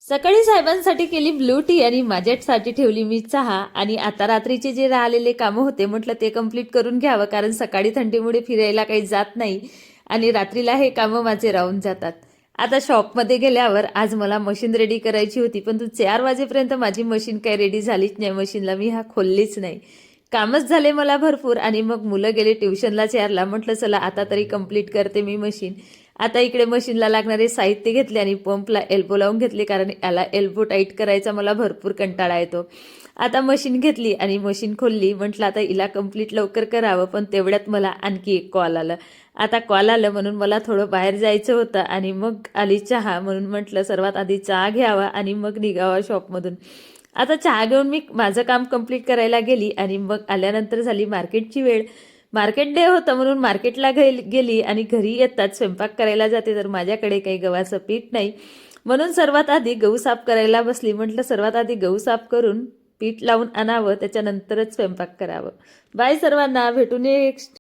सकाळी साहेबांसाठी केली blue T आणि माझ्यासाठी ठेवली मी चहा. आणि आता रात्रीचे जे राहिलेले कामं होते म्हटलं ते कंप्लीट करून घ्यावं, कारण सकाळी थंडीमुळे फिरायला काही जात नाही आणि रात्रीला हे कामं माझे राहून जातात. आता शॉपमध्ये गेल्यावर आज मला मशीन रेडी करायची होती, पण 4 वाजेपर्यंत माझी मशीन काही रेडी झालीच नाही. मशीनला मी खोललीच नाही. कामच झाले मला भरपूर आणि मग मुलं गेले ट्युशनला 4ला. म्हटलं चला आता तरी कंप्लीट करते मी मशीन. आता इकडे मशीनला लागणारे साहित्य घेतले आणि पंपला एल्बो लावून घेतले, कारण याला एल्बो टाईट करायचा मला भरपूर कंटाळा येतो. आता मशीन घेतली आणि मशीन खोलली. म्हटलं आता हिला कंप्लीट लवकर करावं, पण तेवढ्यात मला आणखी एक कॉल आलं. आता कॉल आलं म्हणून मला थोडं बाहेर जायचं होतं आणि मग आली चहा. म्हणून म्हटलं सर्वात आधी चहा घ्यावा आणि मग निघावा शॉपमधून. आता चहा घेऊन मी माझं काम कंप्लीट करायला गेली आणि मग आल्यानंतर झाली मार्केटची वेळ. मार्केट डे होतं म्हणून मार्केटला गेली आणि घरी येतात स्वयंपाक करायला जाते, तर माझ्याकडे काही गव्हाचं पीठ नाही. म्हणून सर्वात आधी गहू साफ करायला बसली. म्हटलं सर्वात आधी गहू साफ करून पीठ लावून आणावं, त्याच्यानंतरच स्वयंपाक करावं. बाय सर्वांना, भेटून